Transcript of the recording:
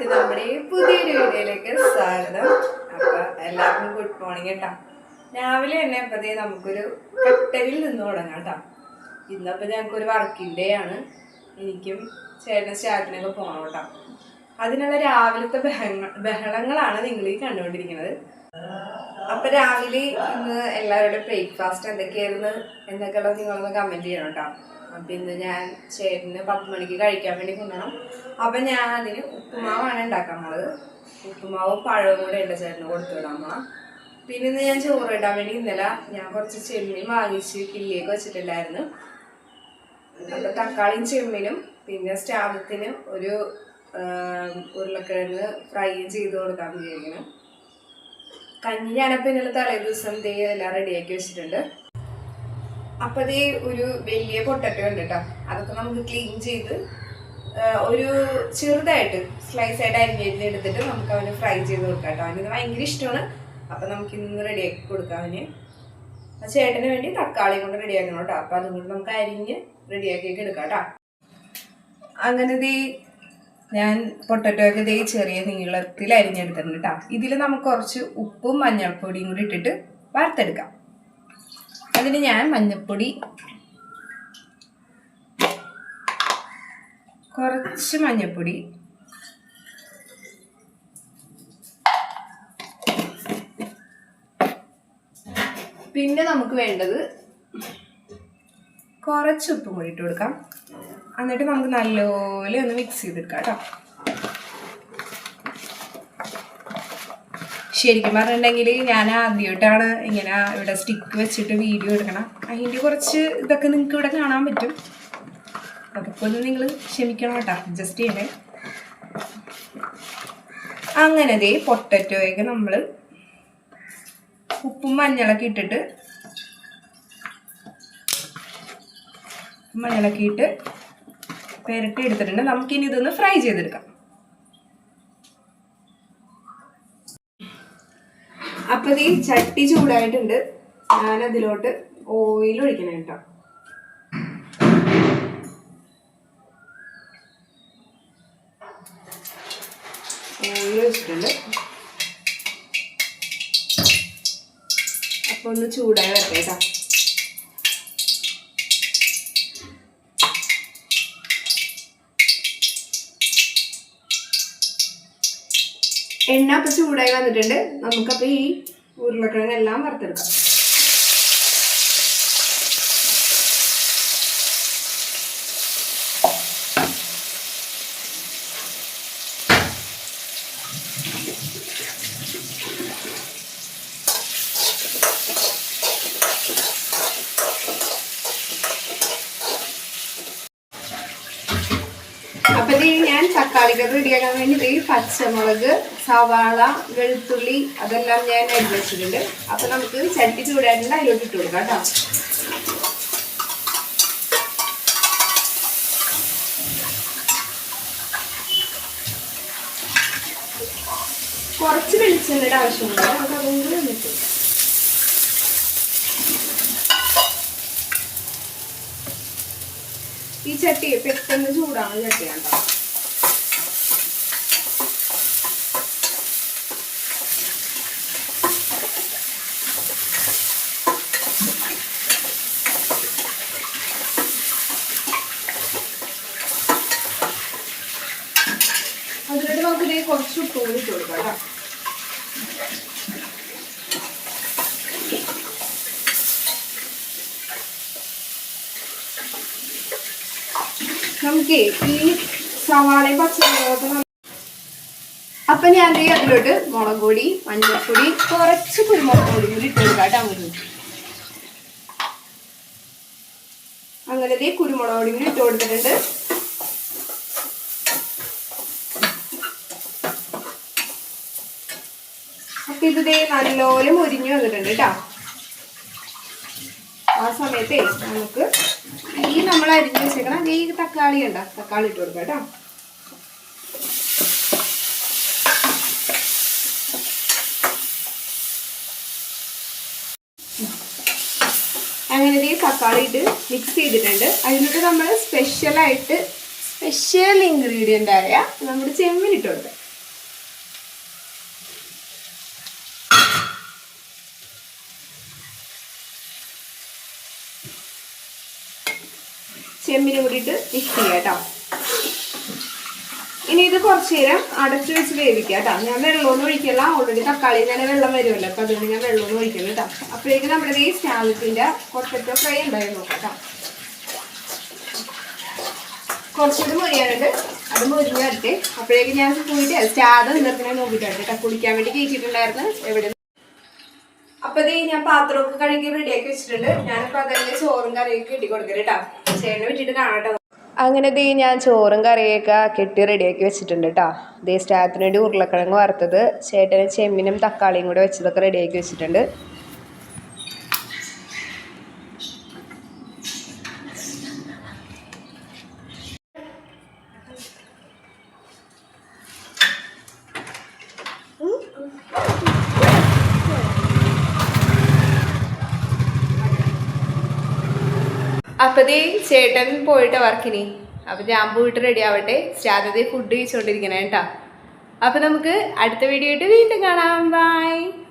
എല്ലാവർക്കും നമ്മുടെ പുതിയൊരു വീഡിയോയിലേക്ക് സ്വാഗതം. അപ്പൊ എല്ലാവർക്കും ഗുഡ് മോർണിംഗ് കേട്ടോ. രാവിലെ തന്നെ അപ്പതേ നമുക്കൊരു കട്ടലിൽ നിന്ന് തുടങ്ങാം കേട്ടോ. ഇന്നപ്പോൾ ഞങ്ങൾക്കൊരു വർക്കിംഗ് ഡേ ആണ്. എനിക്കും ചേട്ടൻ സ്റ്റാഫിനൊക്കെ പോകണം കേട്ടോ. അതിനുള്ള രാവിലത്തെ ബഹളങ്ങളാണ് നിങ്ങൾ ഈ കണ്ടുകൊണ്ടിരിക്കുന്നത്. അപ്പൊ രാവിലെ ഇന്ന് എല്ലാവരുടെയും ബ്രേക്ക്ഫാസ്റ്റ് എന്തൊക്കെയായിരുന്നു എന്നൊക്കെയുള്ളത് നിങ്ങളൊന്ന് കമന്റ് ചെയ്യണം കേട്ടോ. അപ്പം ഇന്ന് ഞാൻ ചേട്ടന് 10 മണിക്ക് കഴിക്കാൻ വേണ്ടി കൊണ്ടുപോകണം. അപ്പം ഞാൻ അതിന് ഉപ്പുമാവാണ് ഉണ്ടാക്കാൻ പോണത്. ഉപ്പുമാവും പഴവും കൂടെ ഉണ്ട് ചേട്ടന് കൊടുത്തു വിടാൻ പോണം. പിന്നെ ഇന്ന് ഞാൻ ചോറ് ഇടാൻ വേണ്ടി ഇന്നലെ ഞാൻ കുറച്ച് ചെമ്മീൻ വാങ്ങിച്ച് കില്ലിയൊക്കെ വെച്ചിട്ടുണ്ടായിരുന്നു. അപ്പം തക്കാളിയും ചെമ്മീനും പിന്നെ സ്റ്റാബത്തിന് ഒരു ഉരുളക്കിഴങ്ങ് ഫ്രൈയും ചെയ്ത് കൊടുക്കാൻ വിചാരിക്കണം. കഞ്ഞി ഞാനപ്പോൾ ഇന്നലെ തലേ ദിവസം എല്ലാം റെഡിയാക്കി വെച്ചിട്ടുണ്ട്. അപ്പം അതേ ഒരു വലിയ പൊട്ടറ്റോ ഉണ്ട് കേട്ടോ. അതൊക്കെ നമുക്ക് ക്ലീൻ ചെയ്ത് ഒരു ചെറുതായിട്ട് സ്ലൈസായിട്ട് അരിഞ്ഞെടുത്തിട്ട് നമുക്ക് അവന് ഫ്രൈ ചെയ്ത് കൊടുക്കാം കേട്ടോ. അവന് ഭയങ്കര ഇഷ്ടമാണ്. അപ്പം നമുക്ക് ഇന്ന് റെഡിയാക്കി കൊടുക്കാം അവന്. ചേട്ടന് വേണ്ടി തക്കാളി കൊണ്ട് റെഡിയാക്കണം കേട്ടോ. അപ്പം അതുകൊണ്ട് നമുക്ക് അരിഞ്ഞ് റെഡിയാക്കിയൊക്കെ എടുക്കാം കേട്ടോ. അങ്ങനെ ഞാൻ പൊട്ടറ്റോയൊക്കെ ചെറിയ നീളത്തിൽ അരിഞ്ഞെടുത്തിട്ടുണ്ട് കേട്ടോ. ഇതിൽ നമുക്ക് കുറച്ച് ഉപ്പും മഞ്ഞൾപ്പൊടിയും കൂടി ഇട്ടിട്ട് വറുത്തെടുക്കാം. അതിന് ഞാൻ മഞ്ഞൾപ്പൊടി, കുറച്ച് മഞ്ഞൾപ്പൊടി, പിന്നെ നമുക്ക് വേണ്ടത് കുറച്ച് ഉപ്പും കൂടി ഇട്ട് കൊടുക്കാം. എന്നിട്ട് നമുക്ക് നല്ലപോലെ ഒന്ന് മിക്സ് ചെയ്തെടുക്കാം കേട്ടോ. ശരിക്കും പറഞ്ഞിട്ടുണ്ടെങ്കിൽ ഞാൻ ആദ്യമായിട്ടാണ് ഇങ്ങനെ ഇവിടെ സ്റ്റിക്ക് വെച്ചിട്ട് വീഡിയോ എടുക്കണം. അതിൻ്റെ കുറച്ച് ഇതൊക്കെ നിങ്ങൾക്ക് ഇവിടെ കാണാൻ പറ്റും. അതൊക്കെ ഒന്ന് നിങ്ങൾ ക്ഷമിക്കണം കേട്ടോ, അഡ്ജസ്റ്റ് ചെയ്യണേ. അങ്ങനെ പൊട്ടറ്റോയൊക്കെ നമ്മൾ ഉപ്പും മഞ്ഞളൊക്കെ ഇട്ട് പെരട്ടി എടുത്തിട്ടുണ്ട്. നമുക്കിനി ഇതൊന്ന് ഫ്രൈ ചെയ്തെടുക്കാം. അപ്പം ഈ ചട്ടി ചൂടായിട്ടുണ്ട്. ഞാനതിലോട്ട് ഓയിൽ ഒഴിക്കണം കേട്ടോ. ഓയിൽ ഒഴിച്ചിട്ടുണ്ട്. അപ്പൊ ഒന്ന് ചൂടായി വരട്ടെ കേട്ടോ. എണ്ണ അപ്പൊ ചൂടായി വന്നിട്ടുണ്ട്. നമുക്കപ്പോൾ ഈ ഉരുളക്കിഴങ്ങെല്ലാം വറുത്തെടുക്കാം. അപ്പം ഞാൻ തക്കാളിക്ക് റെഡിയാക്കാൻ വേണ്ടി പച്ചമുളക്, സവാള, വെളുത്തുള്ളി അതെല്ലാം ഞാൻ അരിഞ്ഞ് വെച്ചിട്ടുണ്ട്. അപ്പം നമുക്ക് ചട്ടി ചൂടായിട്ടുണ്ട്, അതിലോട്ട് ഇട്ട് കൊടുക്കാം കേട്ടോ. കുറച്ച് വെളിച്ചെണ്ണയുടെ ആവശ്യമുണ്ട്. നമുക്ക് അതുകൊണ്ട് വന്നിട്ട് ഈ ചട്ടി പെട്ടെന്ന് ചൂടാണ് ചട്ടിയാണ് കേട്ടോ. അതിലോട്ട് നമുക്ക് കുറച്ച് ഉപ്പ് കൂടി ഇട്ട് കൊടുക്കാം കേട്ടോ. നമുക്ക് ഈ സവാളയും പച്ചമുളകൊക്കെ അപ്പൊ ഞാൻ അതിലോട്ട് മുളക് പൊടി, മഞ്ഞൾപ്പൊടി, കുറച്ച് കുരുമുളക് പൊടി കൂടി ഇട്ട് കൊടുക്കാം കേട്ടോ. അങ്ങനെ കുരുമുളക് പൊടി കൂടി ഇട്ട് കൊടുത്തിട്ടുണ്ട്. അപ്പൊ ഇത് നല്ലപോലെ മുരിഞ്ഞു വന്നിട്ടുണ്ട് കേട്ടോ. ആ സമയത്തെ നമുക്ക് ഈ നമ്മൾ അരിഞ്ഞ് വെച്ചേക്കണം ഈ തക്കാളി ഉണ്ടോ, തക്കാളി ഇട്ട് കൊടുക്കാം കേട്ടോ. അങ്ങനെ തക്കാളി ഇട്ട് മിക്സ് ചെയ്തിട്ടുണ്ട്. അതിലോട്ട് നമ്മൾ സ്പെഷ്യൽ ഇൻഗ്രീഡിയൻ്റ് ആയ നമ്മുടെ ചെമ്മീൻ ഇട്ട് കൊടുക്കാം. ചെമ്മീനും കൂടിയിട്ട് മിക്സ് ചെയ്യാം കേട്ടോ. ഇനി ഇത് കുറച്ച് നേരം അടച്ചു വെച്ച് വേവിക്കാം കേട്ടോ. ഞാൻ വെള്ളമൊന്നും ഒഴിക്കില്ല, ഓൾറെഡി തക്കാളി തന്നെ വെള്ളം വരുമല്ലോ, അപ്പം അതുകൊണ്ട് ഞാൻ വെള്ളമൊന്നും ഒഴിക്കണം കേട്ടോ. അപ്പോഴേക്കും നമ്മുടെ ഈ സ്കാലപ്പിൻ്റെ പൊട്ടറ്റോ ഫ്രൈ ഉണ്ടായിരുന്നു നോക്കാം കേട്ടോ. കുറച്ചുകൂടി മുരിയാനുണ്ട്, അത് മുരിഞ്ഞ് വരട്ടെ. അപ്പോഴേക്കും ഞാൻ പോയിട്ട് സ്റ്റാദ് നിന്നിട്ട് നോക്കിയിട്ടുണ്ട് കേട്ടോ. കുടിക്കാൻ വേണ്ടി കയറ്റിയിട്ടുണ്ടായിരുന്നു എവിടെ. അപ്പോൾ ഇത് ഞാൻ പാത്രമൊക്കെ കഴുകി റെഡിയാക്കി വെച്ചിട്ടുണ്ട്. ഞാനിപ്പോൾ അതല്ലേ ചോറും കറിയൊക്കെ കെട്ടി കൊടുക്കരുത് കേട്ടോ. ചേട്ടനെ വിട്ടിട്ട് കാണാട്ടോ. അങ്ങനെ ദേ ഞാൻ ചോറും കറിയൊക്കെ കെട്ടി റെഡിയാക്കി വെച്ചിട്ടുണ്ട് കേട്ടോ. ദേ സ്റ്റാത്തിന് വേണ്ടി ഉരുളക്കിഴങ്ങ് വറുത്തത്, ചേട്ടന് ചെമ്മീനും തക്കാളിയും കൂടെ വെച്ചതൊക്കെ റെഡിയാക്കി വെച്ചിട്ടുണ്ട്. അപ്പം ദേ ചേട്ടൻ പോയിട്ട് വർക്കിനി. അപ്പം ഞാൻ പോയിട്ട് റെഡി ആവട്ടെ. സ്റ്റാദ് ഫുഡ് കഴിച്ചുകൊണ്ടിരിക്കണേ കേട്ടോ. അപ്പം നമുക്ക് അടുത്ത വീഡിയോ ആയിട്ട് വീണ്ടും കാണാം. ബൈ.